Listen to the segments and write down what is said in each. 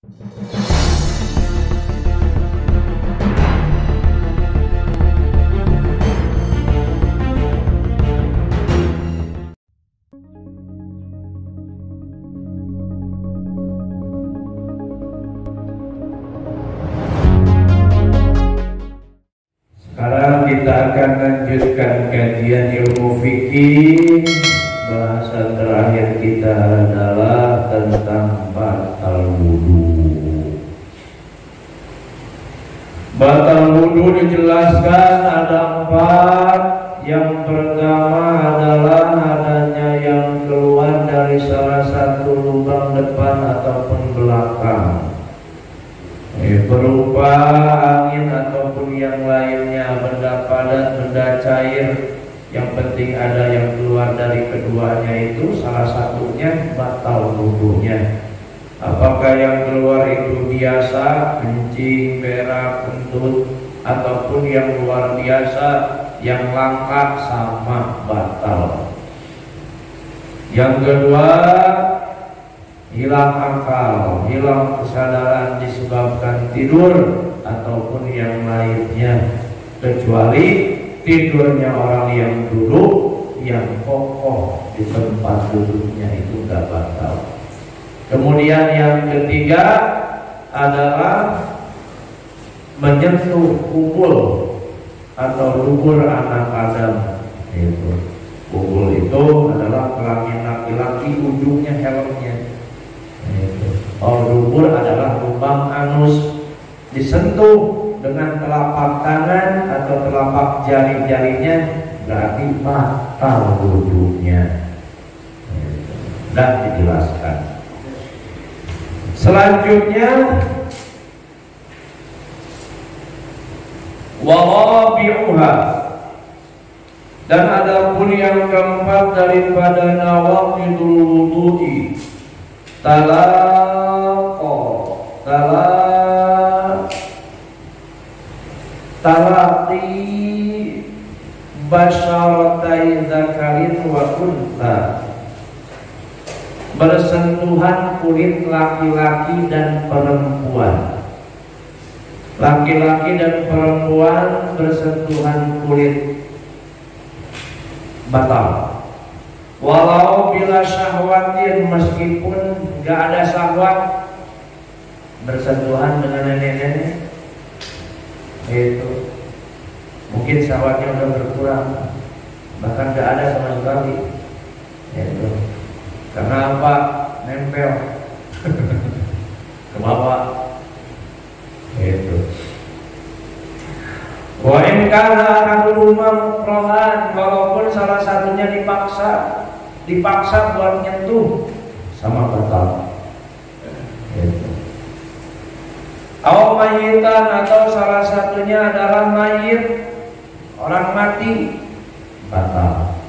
Sekarang kita akan lanjutkan kajian ilmu fikih. Bahasan terakhir kita adalah tentang batal wudu. Batal wudu dijelaskan ada 4. Yang pertama adalah adanya yang keluar dari salah satu lubang depan ataupun belakang, berupa angin ataupun yang lainnya, benda padat, benda cair. Yang penting ada yang keluar dari keduanya, itu salah satunya batal wudunya. Apakah yang keluar itu biasa, kencing, berak, kentut, ataupun yang luar biasa, yang langka, sama batal. Yang kedua, hilang akal, hilang kesadaran disebabkan tidur ataupun yang lainnya, kecuali tidurnya orang yang duduk, yang kokoh di tempat duduknya, itu tidak batal. Kemudian yang ketiga adalah menyentuh kubul atau dubur anak Adam. Kubul itu adalah kelamin laki-laki, ujungnya helmnya. Dubur adalah lubang anus, disentuh dengan telapak tangan atau telapak jari-jarinya, berarti batal wudunya. Dan dijelaskan. Selanjutnya, warabi'uha, dan adapun yang keempat daripada nawaqidul wudu'i, talaqi basyaratai zakarin wa untha, bersentuhan kulit laki-laki dan perempuan. Laki-laki dan perempuan bersentuhan kulit batal. Walau bila syahwatin, meskipun gak ada syahwat, bersentuhan dengan nenek-nenek, itu mungkin syahwatnya udah berkurang, bahkan gak ada sama sekali. Itu karena apa? Nempel ke bawah. Itu. Wa in kana ahaduhuma mukrahan, walaupun salah satunya dipaksa buat nyentuh, sama batal. Itu. Aw mayitan, atau salah satunya adalah mayit, orang mati, batal.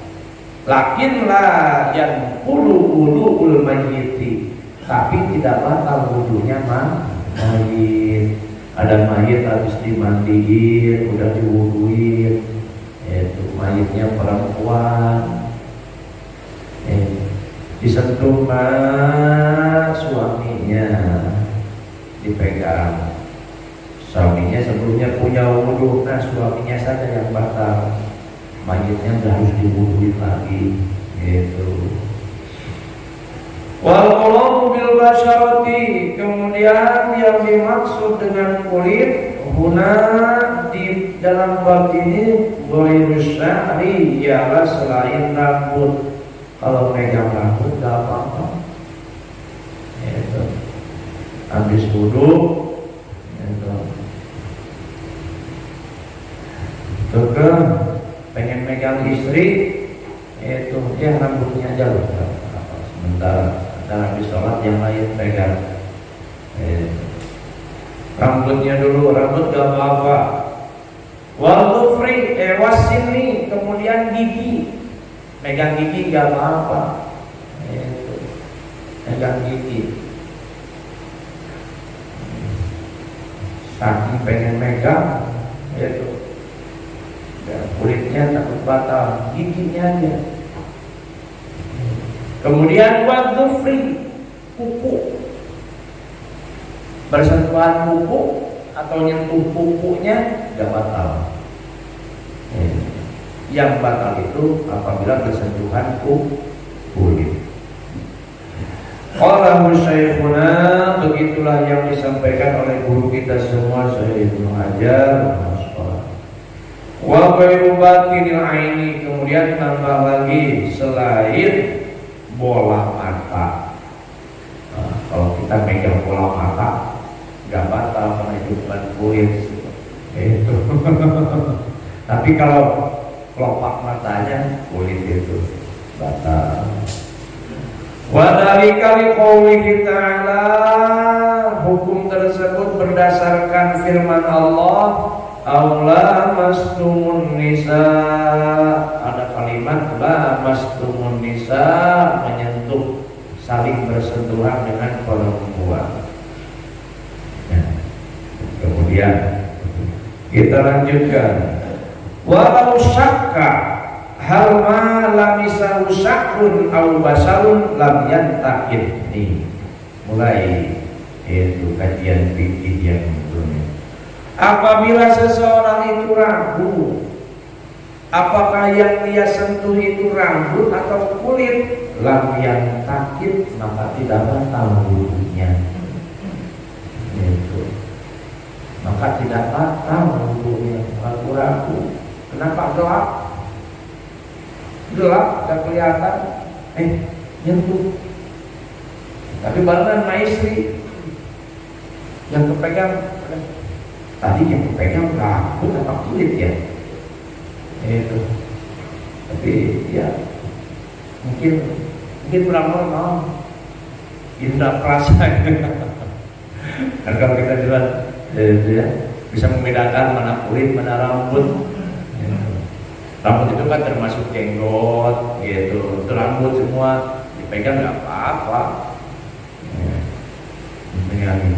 Lakinlah yang ulu mayyiti, tapi tidak batal wudunya mayit. Ada mayit habis dimandiin, udah diwuduin, itu mayitnya perempuan, disentuh suaminya, dipegang. Suaminya sebelumnya punya wudu, suaminya saja yang batal, mayitnya harus diwuduin lagi, gitu. Wal qulamu bil basyarati, kemudian yang dimaksud dengan kulit huna di dalam bab ini ghairu sya'ri, ialah selain rambut. Kalau megang rambut gak apa-apa. Itu. Habis wudu, itu. Tukang pengen megang istri, itu ya rambutnya aja loh, sebentar. Dan habis sholat yang lain pegang. Rambutnya dulu, rambut gak apa-apa. Wal dhufri, wasini, kemudian gigi, megang gigi gak apa-apa. Megang gigi, saking pengen megang, itu ya, kulitnya takut batal, giginya aja. Kemudian wadufri, kuku, Bersentuhan kuku atau nyentuh kukunya nggak batal. Yang batal itu apabila bersentuhan kulit. Qala Syekhuna, begitulah yang disampaikan oleh guru kita semua, Syekh Ibnu Hajar. Wa ghairu batinil aini, kemudian tambah lagi selain bola mata. Nah, kalau kita megang bola mata nggak batal karena itu bukan kulit. Itu. Tapi kalau kelopak matanya kulit itu batal. Wa dzalika liqoulihi ta'ala, hukum tersebut berdasarkan firman Allah, aula mastumun nisa. Ada kalimat la mastumun nisa, menyentuh, saling bersentuhan dengan perempuan. Ya. Kemudian kita lanjutkan, walau syakka hal ma lamisahu sya'run aw basarun lam yantaqid. Ini mulai itu kajian fikih yang sebelumnya. Apabila seseorang itu ragu apakah yang dia sentuh itu rambut atau kulit, lam yantaqid, maka tidak batal wudunya. Itu. Maka tidak batal wudunya. Ragu-ragu. Kenapa gelap? Gelap, gak kelihatan, nyentuh. Tapi barengan maestri yang kepegang, tadi yang kepegang rambut apa kulit ya? Itu. Tapi ya mungkin kurang normal, indra perasa. Dan kalau kita jelas ya, bisa membedakan mana kulit, mana rambut. Rambut itu kan termasuk jenggot, gitu. Itu rambut semua dipegang nggak apa-apa.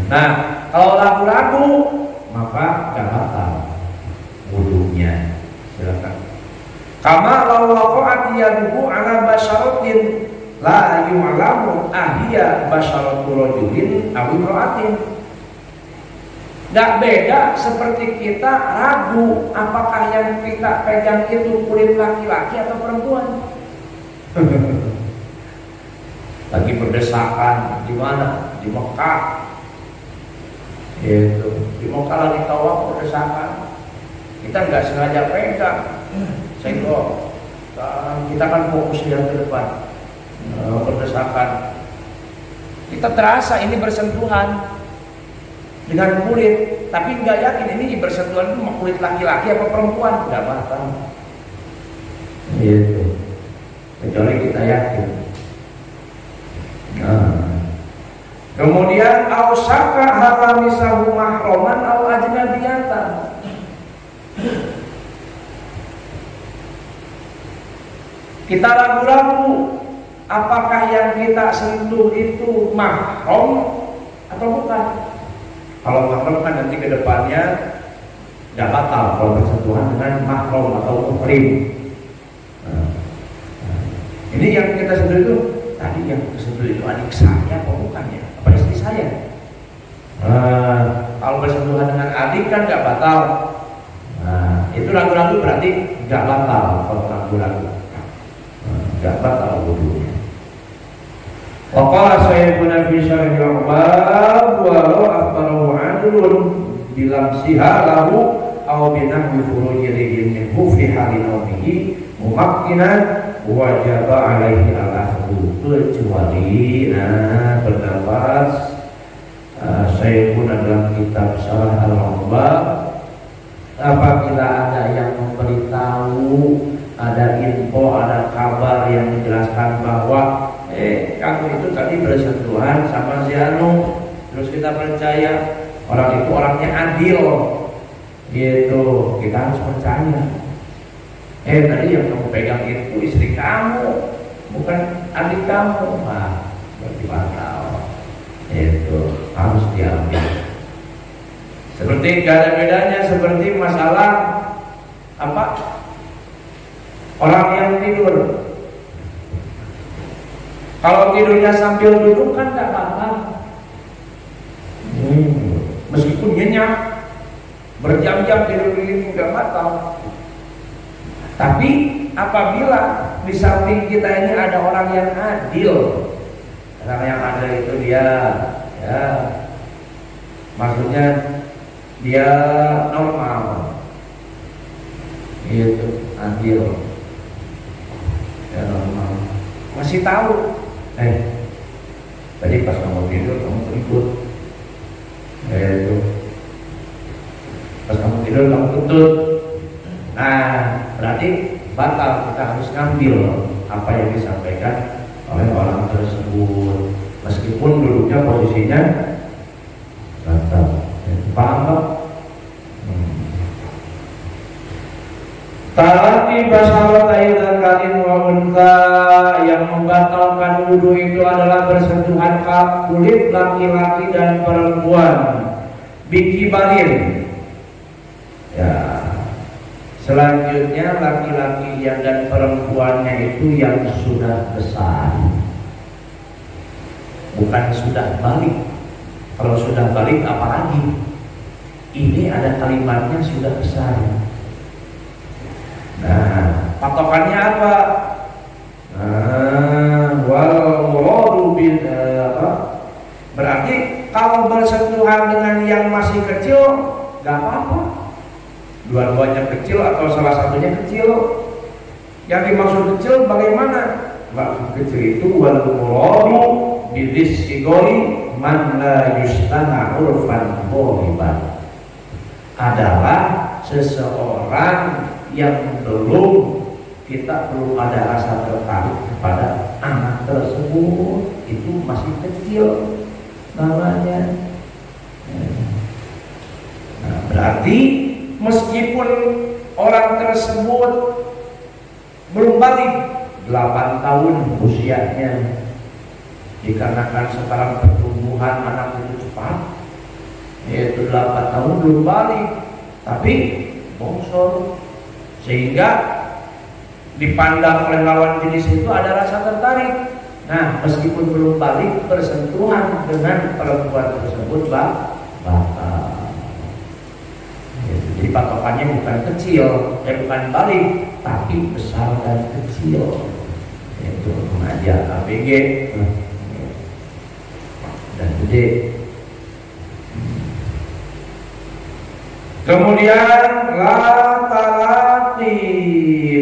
Nah, kalau ragu-ragu maka nggak batal wudunya. Silakan. Kama law waqa'at yaduhu ala basyaratin la yu'lamu ahiya basyaratu rajulin aw imra'atin. Gak beda seperti kita ragu apakah yang kita pegang itu kulit laki-laki atau perempuan. Lagi berdesakan di mana? Di Mekah. Itu di Mekah lagi tawaf berdesakan. Kita nggak sengaja pegang. Sehingga kita kan fokus yang ke depan. Berdesakan. Kita terasa ini bersentuhan dengan kulit, tapi nggak yakin ini bersentuhan itu sama kulit laki-laki apa perempuan, nggak batal. Gitu. Kecuali kita yakin. Nah. Kemudian ausaka halamisahu mahroman au ajnabiyatan. Kita ragu-ragu apakah yang kita sentuh itu mahram atau bukan. Kalau mahram kan nanti ke depannya tidak batal kalau bersentuhan dengan mahram atau muhrim. Ini yang kita sentuh itu, tadi yang tersentuh itu adik saya apa bukan ya? Apa istri saya? Kalau bersentuhan dengan adik kan nggak batal. Itu ragu-ragu berarti nggak batal kalau ragu-ragu. Nggak batal wudunya. Waqala sayyiduna fi syarhi al-bab walau akhbarahu 'adlun bilamsiha lahu aw binahwi furujirihi minhu fi hali naumihi mumakkinan wajaba alaihi al-akhdhu, kecuali pendapat Syekhuna dalam kitab Syarah al-Bab, apabila ada yang memberitahu, ada info, ada kabar yang menjelaskan bahwa kamu itu tadi bersentuhan sama si Anu, terus kita percaya orang itu orangnya adil, gitu, kita harus percaya. Tadi yang kamu pegang itu istri kamu, bukan adik kamu, berarti batal. Itu harus diambil. Seperti gak ada bedanya seperti masalah apa? Orang yang tidur, kalau tidurnya sambil duduk kan gak batal. meskipun nyenyak berjam-jam tidur ini nggak batal. Tapi apabila di samping kita ini ada orang yang adil, orang yang adil itu dia, ya, maksudnya dia normal, itu adil, ya normal, masih tahu, tadi pas kamu tidur kamu ikut, itu pas kamu tidur kamu tuntut. Nah, berarti batal, kita harus ngambil apa yang disampaikan oleh orang tersebut, meskipun duduknya posisinya batal. Paham tak? Talati basalat aidan kalin wa unta, yang membatalkan wudu itu adalah bersentuhan kulit laki-laki dan perempuan. Bikibarin, ya. Selanjutnya laki-laki yang dan perempuannya itu yang sudah besar, bukan sudah balik. Kalau sudah balik apalagi? Ini ada kalimatnya sudah besar. Nah, patokannya apa? Wal muradu bil berarti kalau bersentuhan dengan yang masih kecil gak apa-apa. Dua-duanya kecil atau salah satunya kecil. Yang dimaksud kecil bagaimana? Maksud kecil itu wal muradu bidis sigori man la yustana urfan boliban, adalah seseorang yang kita belum ada rasa tertarik kepada anak tersebut, itu masih kecil namanya. Nah, berarti meskipun orang tersebut belum balik 8 tahun usianya, dikarenakan sekarang pertumbuhan anak itu cepat, yaitu 8 tahun belum balik, tapi bongsor, sehingga dipandang oleh lawan jenis itu ada rasa tertarik. Nah, meskipun belum balik, bersentuhan dengan perempuan tersebut batal. Jadi patokannya bukan kecil, bukan balik, tapi besar dan kecil. Itu mengajar ABG dan gede. Kemudian la talati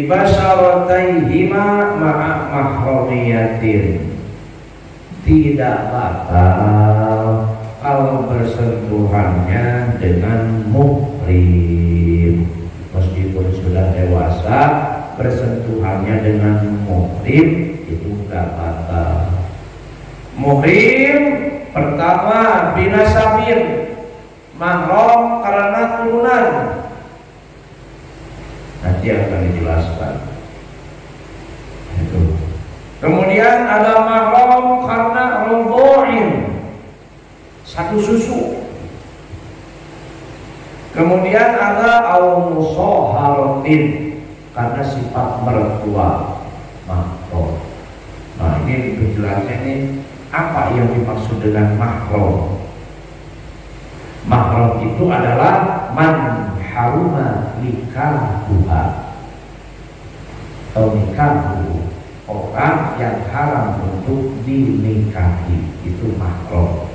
basyarataihima ma'a mahramiyatin, tidak batal kalau bersentuhannya dengan muhrim, meskipun sudah dewasa, bersentuhannya dengan muhrim itu enggak batal. Muhrim pertama binasabin, mahram karena turunan, nanti akan dijelaskan itu. Kemudian ada mahram karena rodho'in, satu susu. Kemudian ada al-musoharatin, karena sifat mertua mahram. Nah, ini penjelasannya ini apa yang dimaksud dengan mahram. Mahram itu adalah man haruma nikahuha, atau nikahu, orang yang haram untuk dinikahi, itu mahram.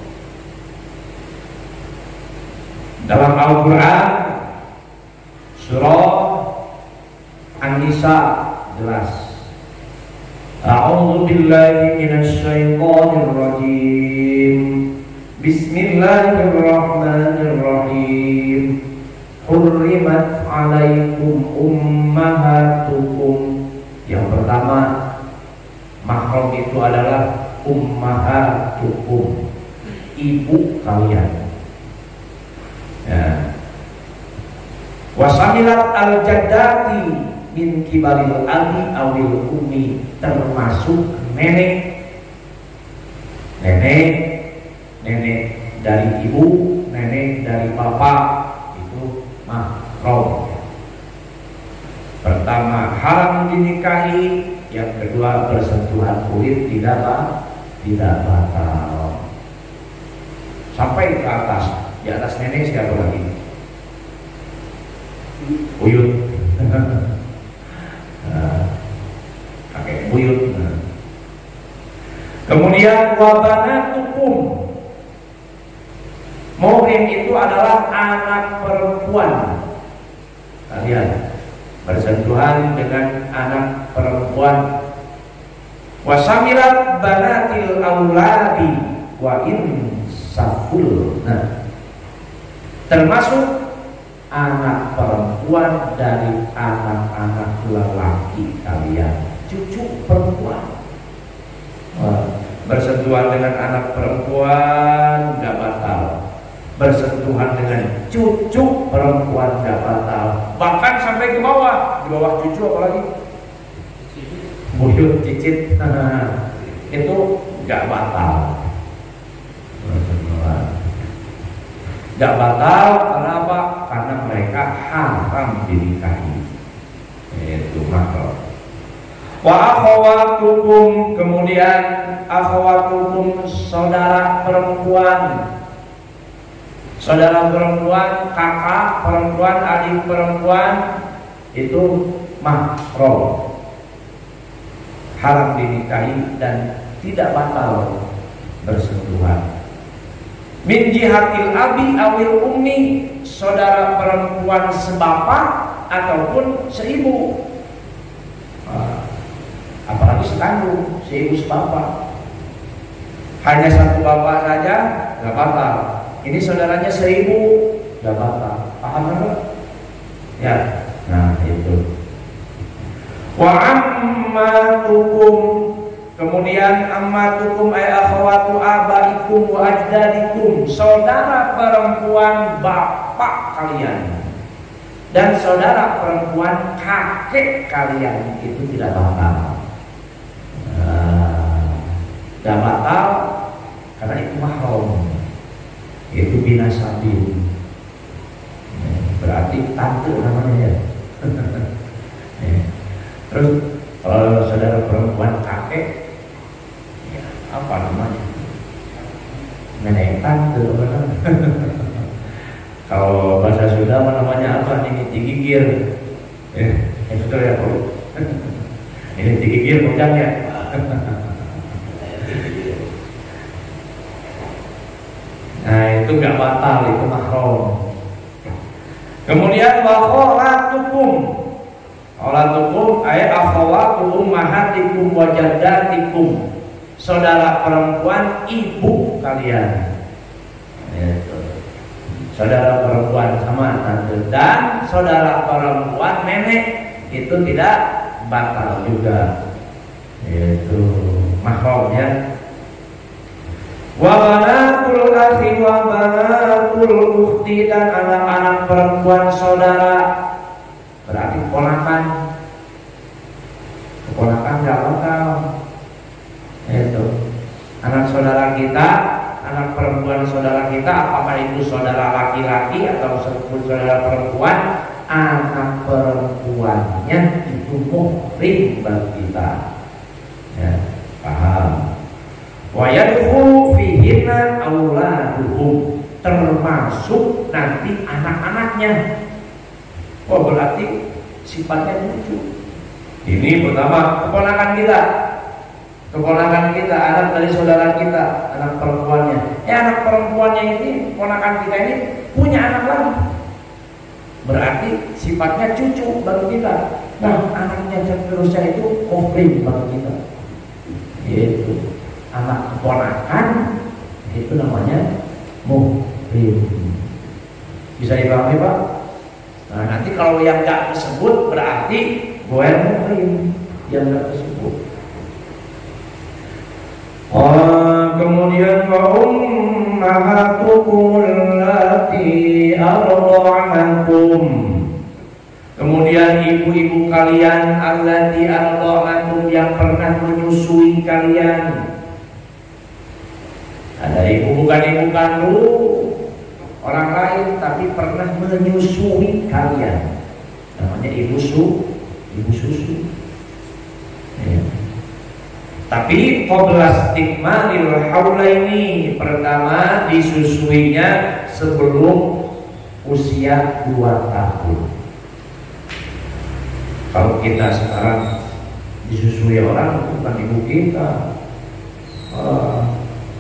Dalam Al-Quran surah An-Nisa jelas, a'udzu billahi minasy syaithanir rajim, bismillahirrahmanirrahim, hurrimat 'alaikum ummahatukum. Yang pertama, mahram itu adalah ummahatukum, ibu kalian. Ya. Wasamilat al-jaddati min kibaril abi awil ummi, termasuk nenek dari ibu, nenek dari bapak, itu mahram. Pertama haram dinikahi, yang kedua bersentuhan kulit tidak batal, sampai ke atas Di atas nenek siapa lagi? Buyut. Kakek buyut. Kemudian wabanatukum. Muhrim itu adalah anak perempuan kalian, bersentuhan dengan anak perempuan. Wasamilat banatil auladi wa insaful. Nah, termasuk anak perempuan dari anak-anak lelaki kalian, cucu perempuan. Bersentuhan dengan anak perempuan nggak batal, bersentuhan dengan cucu perempuan nggak batal, bahkan sampai ke bawah, di bawah cucu apalagi buyut, cicit, itu nggak batal. Nggak batal karena apa? Karena mereka haram dinikahi. Itu makro. Wa akhawatukum, kemudian akhawatukum saudara perempuan. Saudara perempuan, kakak perempuan, adik perempuan itu mahram. Haram dinikahi dan tidak batal bersentuhan. Min jihatil abi awil ummi, saudara perempuan sebapak ataupun seibu. Apalagi sekandung, seibu sebapak. Hanya satu bapak saja nggak batal. Ini saudaranya seribu nggak batal. Paham nggak? Ya, nah itu. Wa ammatukum, kemudian ammatukum ay akhwatu abaikum wa ajdadikum, saudara perempuan bapak kalian dan saudara perempuan kakek kalian itu tidak batal. Tidak batal karena itu mahram, itu binasabil, berarti tante namanya ya. Terus kalau saudara perempuan kakek, ya, apa namanya? Nenek tante benar. Kalau bahasa Sunda namanya apa? Ini digigir. Itu ya Pak. Ini digigir bukan ya? Nah itu nggak batal, itu mahram. Kemudian wakhawatukum, akhawatukum ay akhawatu ummahatikum wa jaddatikum, saudara perempuan ibu kalian. Itu. Saudara perempuan sama tante dan saudara perempuan nenek itu tidak batal juga. Itu mahramnya. Wa banatul akhi wa banatul ukhti, dan anak-anak perempuan saudara, berarti keponakan nggak batal. Itu anak saudara kita, anak perempuan saudara kita, apakah itu saudara laki-laki atau saudara perempuan, anak perempuannya itu muhrim bagi kita. Ya, paham? Wa yadkhulu fihinna auladuhum, termasuk nanti anak-anaknya. Oh berarti sifatnya cucu. Ini pertama keponakan kita, anak dari saudara kita, anak perempuannya. Anak perempuannya ini, keponakan kita ini punya anak lagi, berarti sifatnya cucu bagi kita. Nah anaknya seterusnya itu muhrim bagi kita. Yaitu anak keponakan itu namanya muhrim. Bisa dipahami Pak? Nah nanti kalau yang nggak tersebut berarti gue muhrim yang nggak tersebut. Kemudian wa ummahatukum allati arda'anakum, kemudian ibu-ibu kalian allati arda'anakum, yang pernah menyusui kalian. Ada ibu, bukan ibu kandung orang lain, tapi pernah menyusui kalian, namanya ibu susu. Ya. Tapi qabla istikmalil haulaini, pertama disusuinya sebelum usia 2 tahun. Kalau kita sekarang disusui orang bukan ibu kita,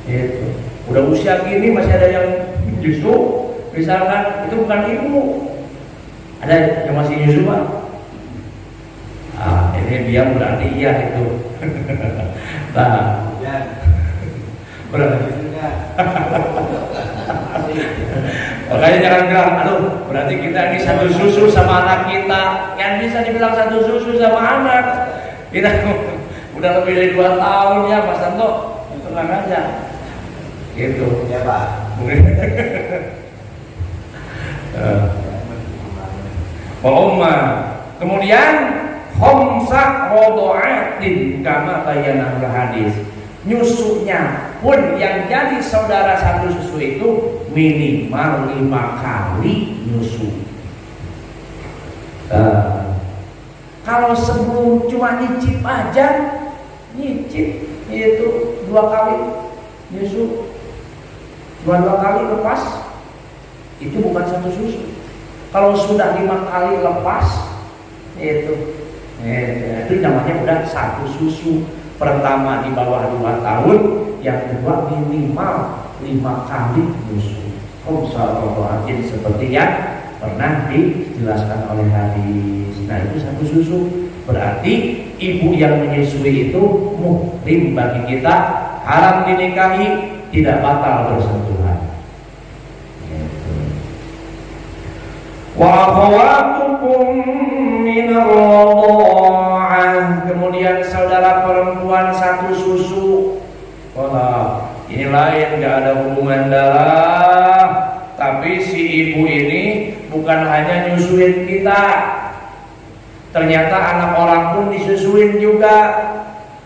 itu udah usia gini masih ada yang nyusu, misalkan itu bukan ibu, ada yang masih nyusu Pak. Ini dia berarti iya itu. Nah, berarti makanya jangan bilang, aduh berarti kita ini satu susu sama anak kita. Yang bisa dibilang satu susu sama anak kita udah lebih dari 2 tahun ya Mas Santo, tenang aja gitu ya Pak. Kemudian khamsa roda'atin kama bayanah hadis, nyusunya pun yang jadi saudara satu susu itu minimal 5 kali nyusu. Kalau sebelum cuma nyicip aja, nyicip itu 2 kali nyusu, cuma 2 kali lepas, itu bukan satu susu. Kalau sudah 5 kali lepas, itu namanya udah satu susu. Pertama di bawah 2 tahun, yang kedua minimal 5 kali nyusu. Khamsatun seperti yang pernah dijelaskan oleh hadis. Nah itu satu susu. Berarti ibu yang menyusui itu muhrim bagi kita, haram dinikahi, tidak batal bersentuhan. Wa akhawatukum minar radha'ah, kemudian saudara perempuan satu susu. Wah, ini lain, gak ada hubungan darah, tapi si ibu ini bukan hanya nyusuin kita, ternyata anak orang pun disusuin juga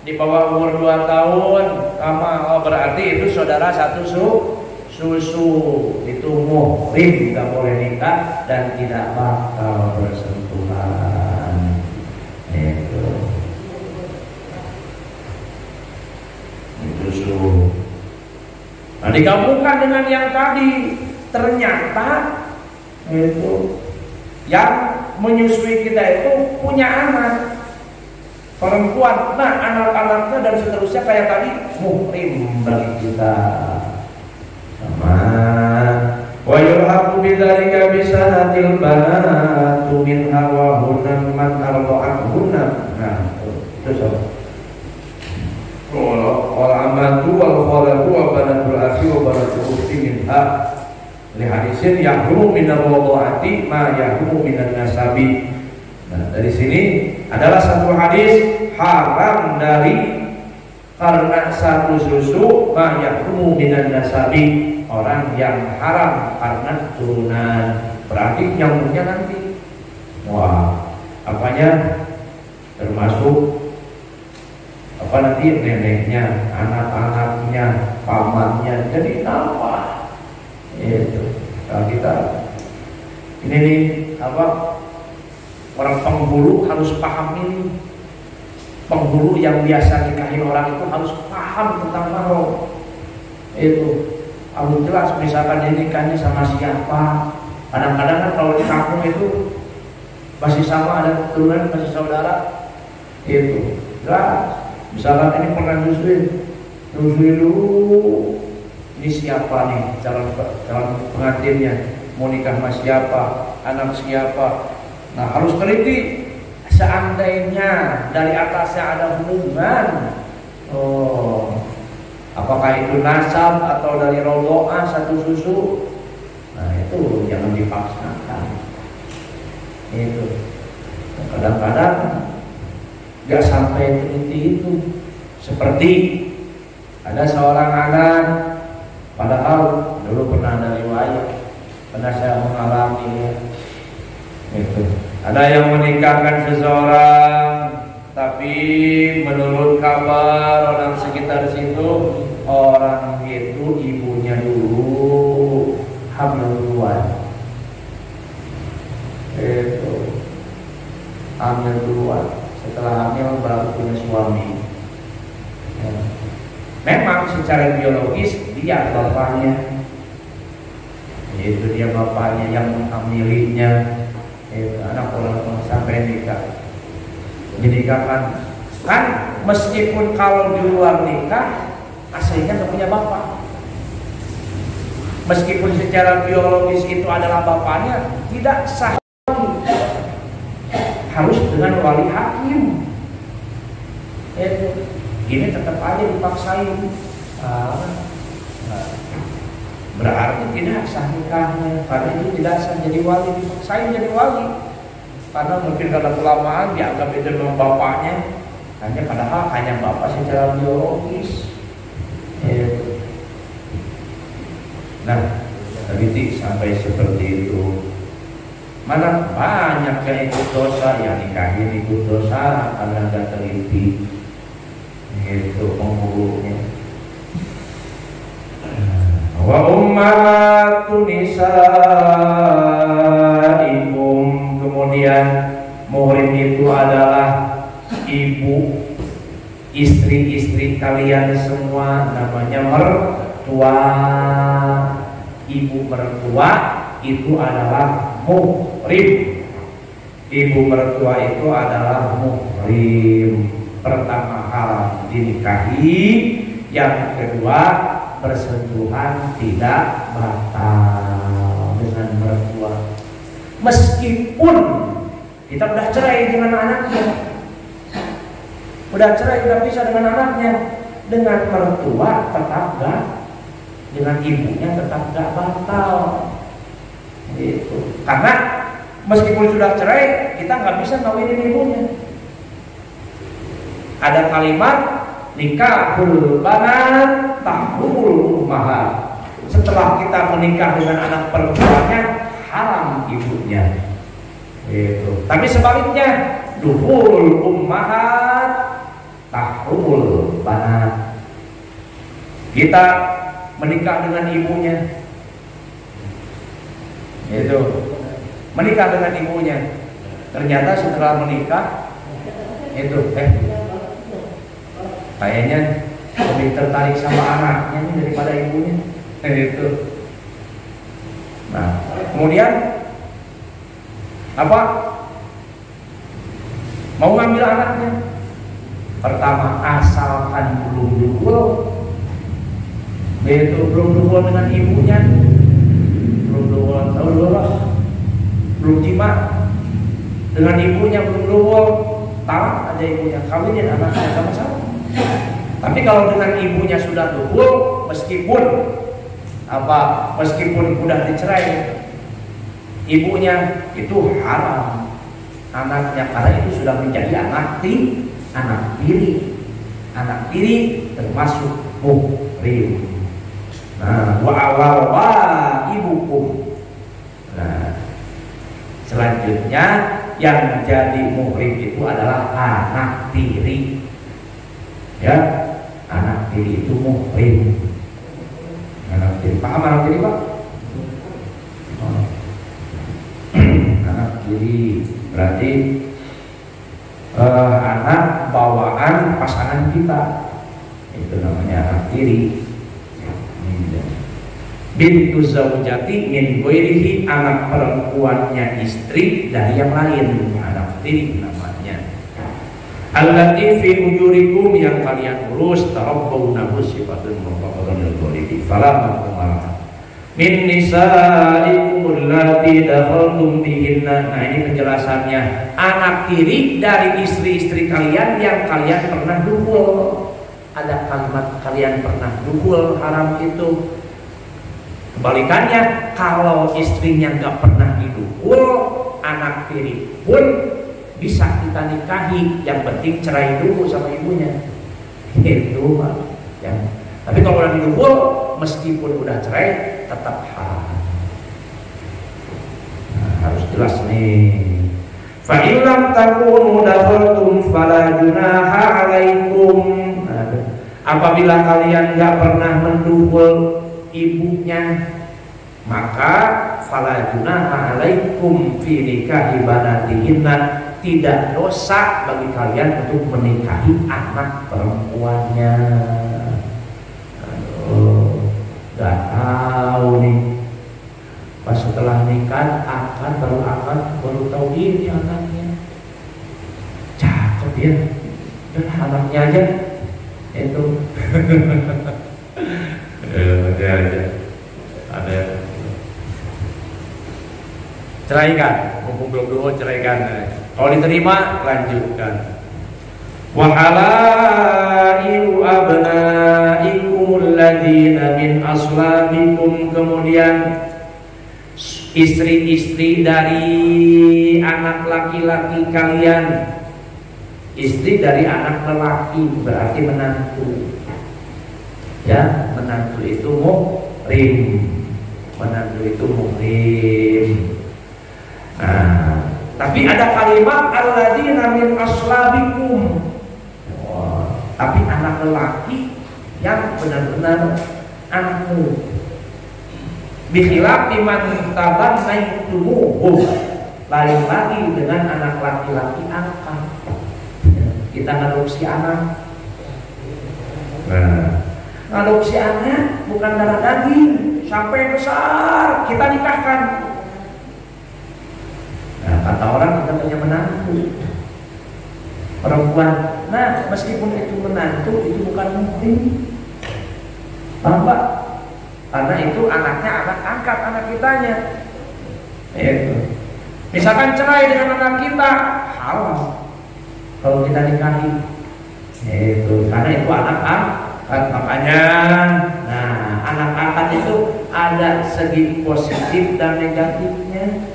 di bawah umur 2 tahun sama. Berarti itu saudara satu susu, itu muhrim, tidak boleh nikah dan tidak bakal bersentuhan. Itu susu. Nah digabungkan dengan yang tadi, ternyata itu yang menyusui kita itu punya anak perempuan. Nah anak-anaknya dan seterusnya kayak tadi muhrim bagi kita. Wa yulhaqu bidzalika bisanatil banatu min hawahunna man arda'ahunna. Nah, itu sama. Wal amatu wal khalatu wa banatul akhi wa banatul ukhti minha. Li hadisin yahrumu min ar-radha'ati ma yahrumu min an-nasabi. Nah, dari sini adalah satu hadis haram dari karena satu susu ma yahrumu min an-nasabi, orang yang haram karena keturunan. Berarti nyambungnya nanti. Wah, apanya? Termasuk apa nanti neneknya, anak-anaknya, pamannya. Jadi apa? Itu. Kalau kita ini nih apa? Orang penghulu harus paham ini. Penghulu yang biasa nikahin orang itu harus paham tentang mahar. Itu harus jelas, misalkan dia nikahnya sama siapa. Kadang-kadang kan kalau di kampung itu masih sama, ada keturunan, masih saudara. Itu jelas. Misalkan ini pernah nyusuin dulu, ini siapa nih calon pengantinnya, mau nikah sama siapa, anak siapa. Nah harus teliti. Seandainya dari atasnya ada hubungan, apakah itu nasab atau dari rodoa satu susu, nah itu jangan dipaksakan. Itu kadang-kadang gak sampai teliti itu. Seperti ada seorang anak, padahal dulu pernah ada riwayat, pernah saya mengalami itu. Ada yang menikahkan seseorang, tapi menurut kabar orang sekitar situ, orang itu ibunya dulu hamil duluan. Itu hamil duluan. Setelah hamil baru punya suami. Memang secara biologis dia bapaknya, yaitu dia bapaknya yang menghamilinya, yaitu anak orang sampai nikah. Dinikahkan kan meskipun kalau di luar nikah aslinya nggak punya bapak, meskipun secara biologis itu adalah bapaknya, tidak sah, harus dengan wali hakim. Ini tetap aja dipaksain. Berarti tidak sah nikahnya, karena itu tidak sah jadi wali, dipaksain jadi wali. Karena mungkin karena kelamaan dianggap itu memang bapaknya, hanya padahal hanya bapak secara biologis. Nah, teliti sampai seperti itu. Mana banyak yang ikut dosa, yang nikahin ikut dosa karena nggak teliti. Itu penghulunya. Wa ummatun nisaikum, kemudian muhrim itu adalah ibu, istri-istri kalian semua, namanya mertua. Ibu mertua itu adalah muhrim. Ibu mertua itu adalah muhrim. Pertama haram dinikahi, yang kedua bersentuhan tidak batal dengan mertua. Meskipun kita udah cerai dengan anaknya, udah cerai udah pisah dengan anaknya, dengan mertua tetap gak, dengan ibunya tetap gak batal. Gitu. Karena meskipun sudah cerai, kita nggak bisa ngawinin ibunya. Ada kalimat nikahul banat tahrimul ummahat. Setelah kita menikah dengan anak perempuannya, haram ibunya. Gitu. Tapi sebaliknya, duhul ummahat tahrimul banat. Kita menikah dengan ibunya, itu menikah dengan ibunya. Ternyata setelah menikah itu kayaknya lebih tertarik sama anaknya daripada ibunya. Itu. Nah, kemudian apa? Mau ngambil anaknya. Pertama, asalkan belum duhul, yaitu belum duhul dengan ibunya, belum duhul, tahu dulu lah, belum jima dengan ibunya, belum duhul, tahu aja ibunya, kawinin anaknya sama-sama. Tapi kalau dengan ibunya sudah duhul, meskipun udah dicerai, ibunya itu haram anaknya, karena itu sudah menjadi anak tiri termasuk muhrim. Nah, wa awalwa ibukum. Nah, selanjutnya yang jadi muhrim itu adalah anak tiri. Ya, anak tiri itu muhrim. Anak tiri, paham anak tiri, Pak? Anak tiri berarti anak bawaan pasangan kita, itu namanya anak tiri. Bintu zaujati min ghairihi, anak perempuannya istri dari yang lain, anak tiri namanya. Allati fi ujurikum, yang kalian urus, tarabbawnahu sifatun mutaqarrarun lil ghairihi fala maqamah min nisaikum allati dakhaltum bihinna. Nah, ini penjelasannya. Anak tiri dari istri-istri kalian yang kalian pernah duhul. Ada kalimat kalian pernah duhul, haram itu. Kebalikannya, kalau istrinya nggak pernah diduhul, anak tiri pun bisa kita nikahi. Yang penting cerai dulu sama ibunya. Itu Pak. Ya. Tapi kalau udah diduhul, meskipun udah cerai, tetap haram. Nah, harus jelas nih. Fa illam takunu dakhaltum fala junaha alaikum. Apabila kalian nggak pernah menduhul ibunya, maka fala junaha alaikum fi nikahi banatihinna, tidak dosa bagi kalian untuk menikahi anak perempuannya. Gak tahu nih. Pas setelah nikah, baru tahu ini anaknya. Cakep ya. Dan anaknya aja itu. Ada. Ceraikan, mumpung belum dulu ceraikan. Kalau diterima, lanjutkan. Wa halailu abnaikum alladzina min aslabikum, kemudian istri-istri dari anak laki-laki kalian. Istri dari anak lelaki berarti menantu. Ya, menantu itu muhrim. Menantu itu muhrim. Nah, tapi ada kalimat alladzina min aslabikum. Tapi anak lelaki yang benar-benar anakmu. Bikhilaf iman taban naitumuhum, lain lagi dengan anak laki-laki angkat. Kita ngadopsi anak. Nah, ngadopsi anak bukan darah daging, sampai besar kita nikahkan. Nah, kata orang kita punya menantu perempuan. Nah, meskipun itu menantu, itu bukan muhrim. Paham Pak? Karena itu anaknya anak angkat, anak kitanya. Itu. Misalkan cerai dengan anak kita, haram kalau kita nikahi. Itu karena itu anak angkat. Makanya, nah, anak angkat itu ada segi positif dan negatifnya.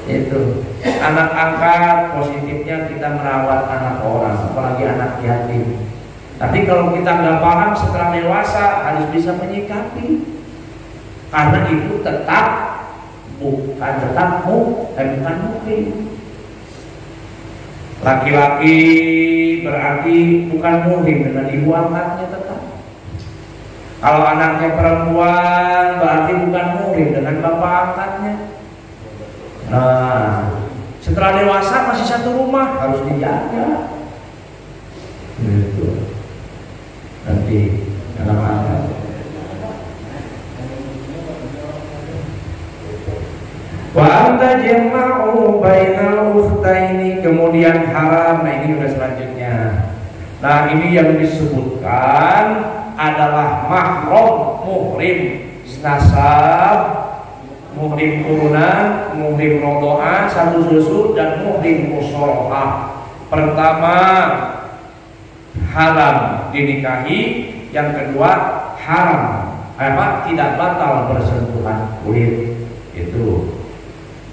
Itu anak angkat positifnya kita merawat anak orang, apalagi anak yatim. Tapi kalau kita nggak paham setelah dewasa harus bisa menyikapi, karena itu bukan muhrim. Laki-laki berarti bukan muhrim dengan ibu angkatnya tetap. Kalau anaknya perempuan berarti bukan muhrim dengan bapak angkatnya. Nah, setelah dewasa masih satu rumah harus dijaga. Gitu. Nanti dalam angkat. Wa anta jama'u bainal ukhtaini, kemudian haram. Nah, ini udah selanjutnya. Nah, ini yang disebutkan adalah mahram muhrim nasab, muhrim turunan, muhrim rodoah, satu susu, dan muhrim musorohah. Pertama, haram dinikahi. Yang kedua, haram tidak batal bersentuhan kulit. Itu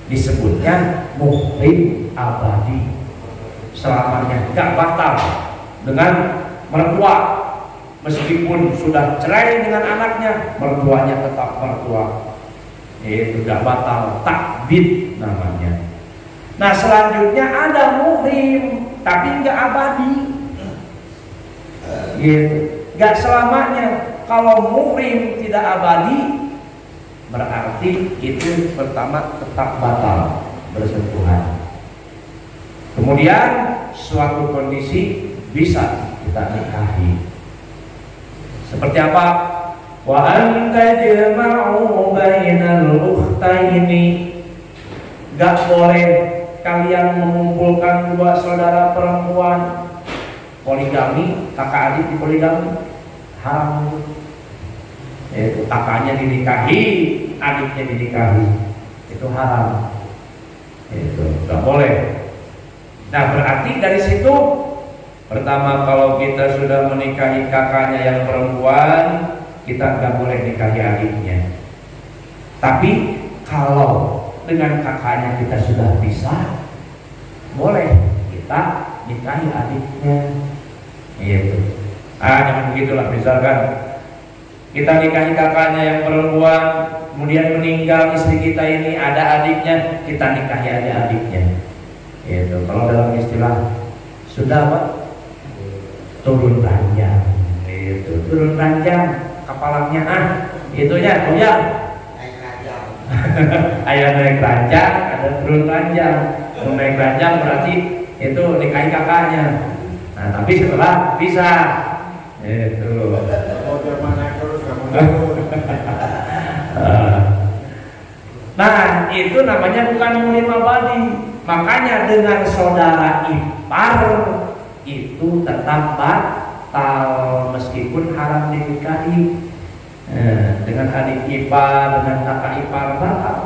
disebutnya muhrim abadi, selamanya nggak batal dengan mertua. Meskipun sudah cerai dengan anaknya, mertuanya tetap mertua. Itu gak batal, takbid namanya. Nah, selanjutnya ada muhrim tapi gak abadi. Gitu. Gak selamanya. Kalau muhrim tidak abadi, berarti itu pertama tetap batal bersentuhan. Kemudian suatu kondisi bisa kita nikahi. Seperti apa? Wa anta jama'u bainal ukhtaini, gak boleh kalian mengumpulkan dua saudara perempuan. Poligami, kakak adik di poligami haram. Itu kakaknya dinikahi, adiknya dinikahi, itu haram. Itu gak boleh. Nah, berarti dari situ pertama, kalau kita sudah menikahi kakaknya yang perempuan, kita nggak boleh nikahi adiknya. Tapi kalau dengan kakaknya kita sudah bisa, boleh kita nikahi adiknya. Gitu. Jangan begitulah. Misalkan kita nikahi kakaknya yang perempuan, kemudian meninggal istri kita ini, ada adiknya, kita nikahi adik-adiknya. Gitu. Kalau dalam istilah sudah Pak, turun ranjang. Gitu. Turun ranjang. Kapalnya itunya goyang. Naik ranjang. Ayah naik ranjang, ada turun ranjang. Naik ranjang berarti itu nikahi kakaknya. Nah, tapi setelah bisa itu. Nah, itu namanya bukan muhrim abadi. Makanya dengan saudara ipar itu tetap batal meskipun haram dinikahi. Dengan adik ipar, dengan kakak ipar batal.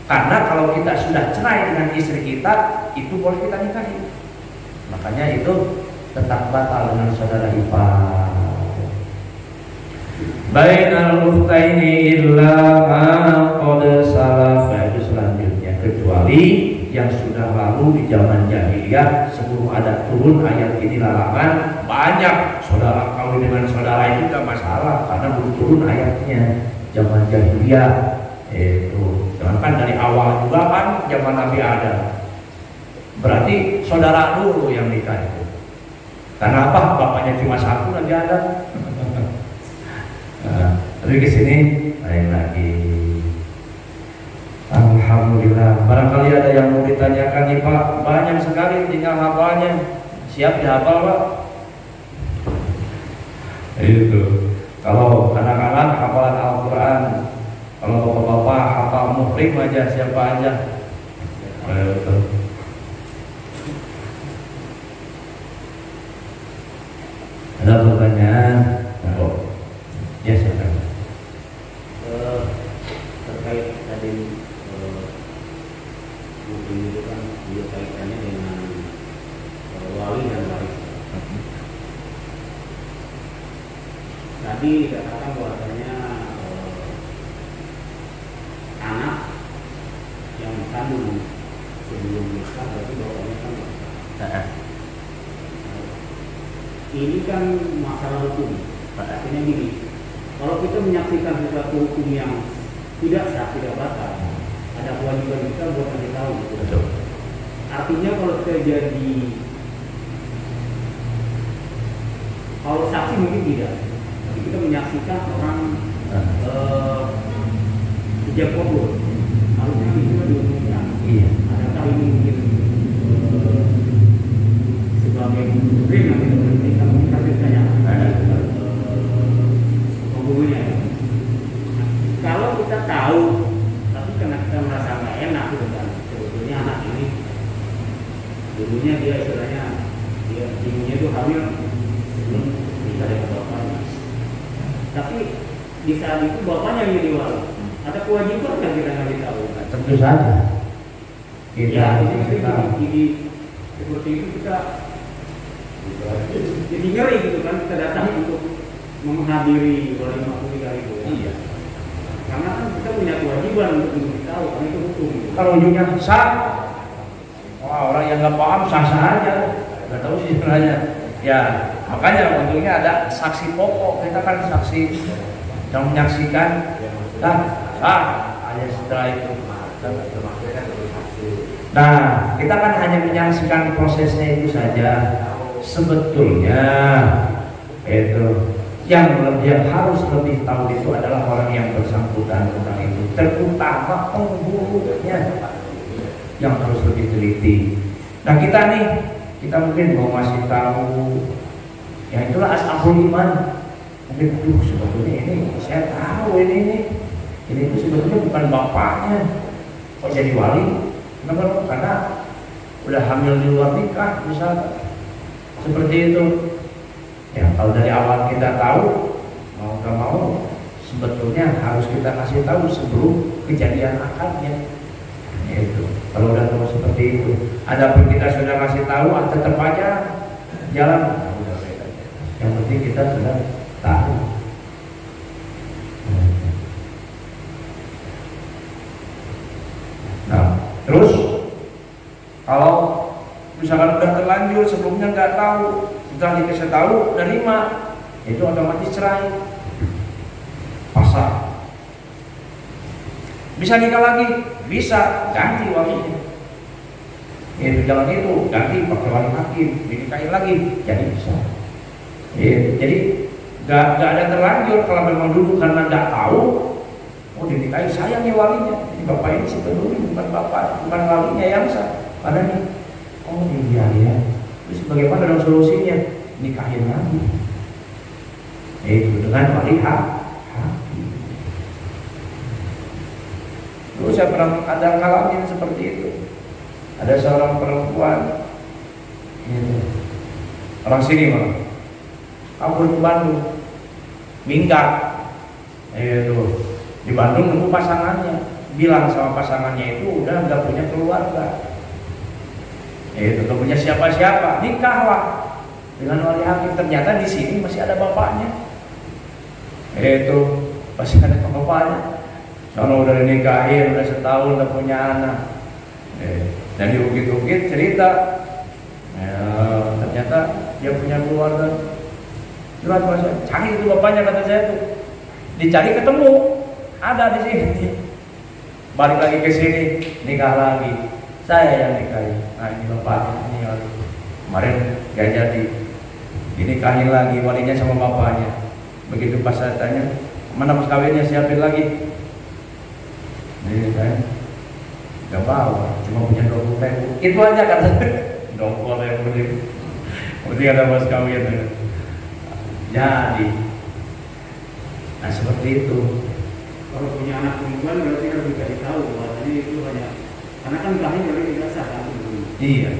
Karena kalau kita sudah cerai dengan istri kita, itu boleh kita nikahi. Makanya itu tetap batal dengan saudara ipar. Bainal ukhtaini illa ma qad salaf. Itu selanjutnya, kecuali yang sudah lalu di zaman jahiliyah sebelum ada turun ayat ini larangan. Banyak saudara kawin dengan saudara itu gak masalah karena belum turun ayatnya zaman jahiliyah. Itu jangan kan dari awal juga kan zaman Nabi Adam. Berarti saudara dulu yang nikah itu. Karena apa? Bapaknya cuma satu Nabi Adam. Tapi ke sini lain lagi. Alhamdulillah. Barangkali ada yang mau ditanyakan nih Pak. Banyak sekali, tinggal hafalnya. Siap dihafal Pak? Itu. Kalau anak-anak hafalan Al-Quran, kalau bapak-bapak hafal muhrim aja, siapa aja. Itu. Ada pertanyaan? Ya silakan. Terkait tadi mungkin itu kan dia kaitannya dengan wali dan waris. Tadi dikatakan bahwasanya anak yang kandung sebelum nikah berarti bapaknya kan. Ini kan masalah hukum. Artinya gini, kalau kita menyaksikan sesuatu hukum yang tidak sah, tidak batal, ada kewajiban kita buat kasih tahu. Betul. Artinya kalau terjadi, kalau saksi mungkin tidak, tapi kita menyaksikan orang hijab kabur, harusnya itu kan diumumkan. Iya. Adakah ini mungkin sebagai muhrim yang kita mungkin ditanya penghulunya ya. Kalau kita tahu tapi karena kita merasa nggak enak gitu kan, sebetulnya anak ini dulunya dia istilahnya dia ibunya itu hamil sebelum nikah dengan bapaknya, tapi di saat itu bapaknya yang jadi wali, ada kewajiban yang kita nggak tahu. Tentu saja ya jadi seperti itu kita jadi ngeri gitu kan, kita datang untuk menghadiri walimah nikah itu. Iya. Karena kan kita punya kewajiban untuk memberitahu, karena itu hukum. Gitu. Kalau ujungnya sah, wah orang yang nggak paham sah-sah aja, nggak tahu sih sebenarnya. Ya makanya untungnya ada saksi pokok, kita kan saksi yang menyaksikan, sah hanya setelah itu. Nah kita kan hanya menyaksikan prosesnya itu saja. Sebetulnya itu yang harus lebih tahu itu adalah orang yang bersangkutan tentang itu, terutama penghulunya yang harus lebih teliti. Nah kita mungkin mau masih tahu, ya itulah ashabul iman. Mungkin sebetulnya ini saya tahu ini itu sebetulnya bukan bapaknya, kok jadi wali? Kenapa? Karena udah hamil di luar nikah misalnya, seperti itu. Ya kalau dari awal kita tahu, mau gak mau sebetulnya harus kita kasih tahu sebelum kejadian akadnya. Itu kalau udah tahu seperti itu, adapun kita sudah kasih tahu tetap aja jalan. Yang penting kita sudah tahu. Nah terus kalau misalkan udah terlanjur sebelumnya nggak tahu, setelah dikasih tahu nerima, itu otomatis cerai, pasrah. Bisa nikah lagi, bisa ganti walinya. Itu jangan itu ganti pakai wali hakim, dinikahin lagi, jadi bisa. Jadi nggak ada terlanjur kalau memang dulu karena nggak tahu, oh dinikahin saya nih walinya, jadi bapak ini sebetulnya bukan bapak, bukan walinya yang sah, karena nih. Oh iya ya. Terus bagaimana dong solusinya? Nikahin lagi. Itu dengan wali hakim. Dulu saya pernah ada ngalamin seperti itu. Ada seorang perempuan, orang sini malah, kabur ke Bandung, minggat. Itu di Bandung nemu pasangannya, bilang sama pasangannya itu udah nggak punya keluarga, nggak punya siapa-siapa, nikahlah dengan wali hakim. Ternyata di sini masih ada bapaknya, masih ada bapaknya. Soalnya udah dinikahin, udah setahun, udah punya anak. Dan diukit-ukit cerita, ternyata dia punya keluarga. Curhat sama saya, cari itu bapaknya, kata saya tuh. Dicari ketemu, ada di sini. Balik lagi ke sini, nikah lagi. Saya yang nikahin. Nah ini bapaknya, ini wali. Kemarin gak jadi, dinikahin lagi walinya sama bapaknya. Begitu pas saya tanya, mana mas kawinnya, siapin lagi. Ini kan gak bawa, cuma punya 20.000. Itu aja kan. 20.000. Penting ada mas kawin. Jadi, nah seperti itu. Kalau punya anak perempuan berarti harus dikasih tahu bahwa itu hanya karena kan kami berarti tidak sah kan. Iya.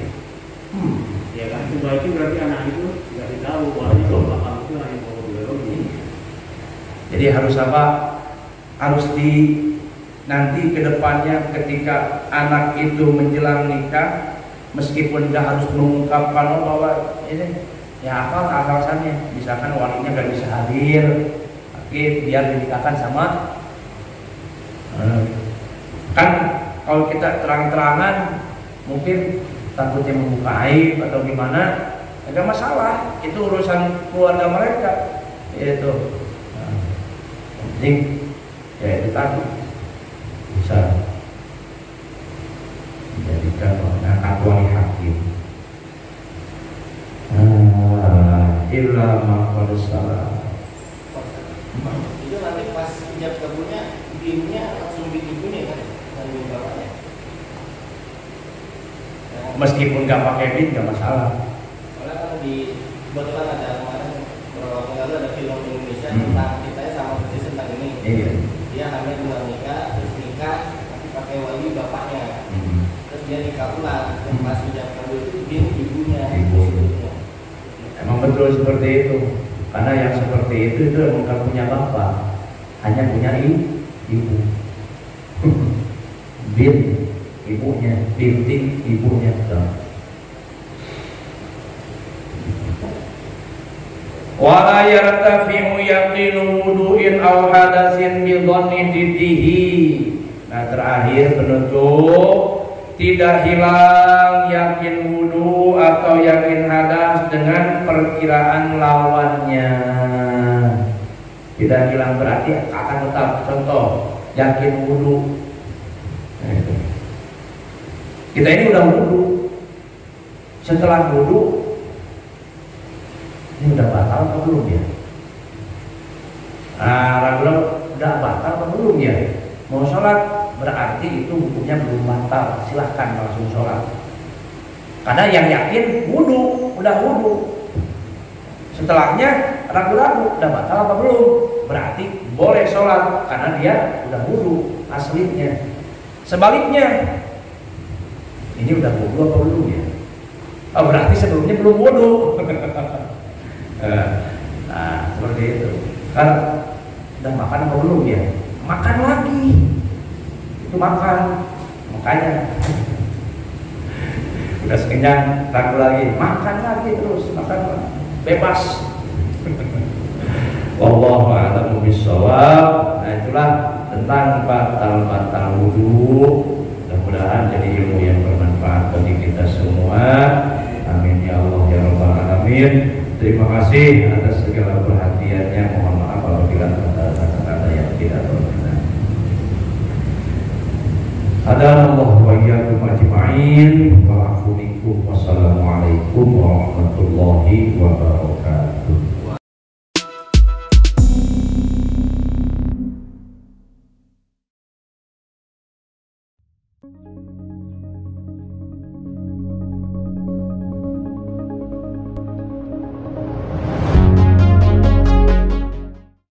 Ya kan itu berarti anak itu dikasih tahu bahwa bapak itu hanya bawa biologi. Jadi harus apa? Harus nanti kedepannya ketika anak itu menjelang nikah, meskipun nggak harus mengungkapkan bahwa ini ya apa alasannya, misalkan walinya nggak bisa hadir, tapi biar dinikahkan sama kan. Kalau kita terang-terangan mungkin takutnya membuka aib atau gimana, nggak masalah, itu urusan keluarga mereka. Itu penting ya, itu tadi bisa menjadikan anak wali hakim. Illa maqad salah. Itu nanti pas ijab kabulnya, ibunya langsung bikin kan, dari bapaknya. Meskipun nggak pakai bin nggak masalah. Karena kan kebetulan ada kemarin beberapa waktu lalu ada film Indonesia tentang ceritanya sama persis tentang ini. Iya. Dia hamil dengan nikah, terus nikah tapi pakai wali bapaknya. Terus dia nikah ulang, dan pas ijab kabul itu bin ibunya. Emang betul seperti itu. Karena yang seperti itu bukan punya bapak, hanya punya ibu. Bin ibunya, binti ibunya. Wala yartafi'u yaqinu wudu'in aw hadatsin bi dhanni diddihi. Nah, terakhir penutup, tidak hilang yakin wudu atau yakin hadas dengan perkiraan lawannya. Tidak hilang berarti akan tetap. Contoh, yakin wudu. Kita ini udah wudu. Setelah wudu, ini udah batal atau belum ya? Ragu-ragu udah batal atau belum ya? Mau sholat berarti itu hukumnya belum batal. Silahkan langsung sholat. Karena yang yakin wudu, udah wudu. Setelahnya ragu-ragu udah batal apa belum? Berarti boleh sholat karena dia udah wudu aslinya. Sebaliknya, ini udah wudu apa belum ya? Oh, berarti sebelumnya belum wudu. Nah, seperti itu. Kan udah makan apa belum ya? Makan lagi. Itu makan. Makanya udah sekenyang, ragu lagi, makan lagi terus, makan lagi. Bebas. Wallahu a'lamu bishawab. Nah, itulah tentang batal-batal wudu. Mudah-mudahan jadi ilmu yang bermanfaat bagi kita semua. Amin ya Allah ya rabbal alamin. Terima kasih atas segala perhatiannya. Mohon maaf apabila ada kata-kata yang tidak berkenan. Hadanallahu wa iyyakum ajma'in. Wa afu minkum. Wassalamualaikum warahmatullahi wabarakatuh.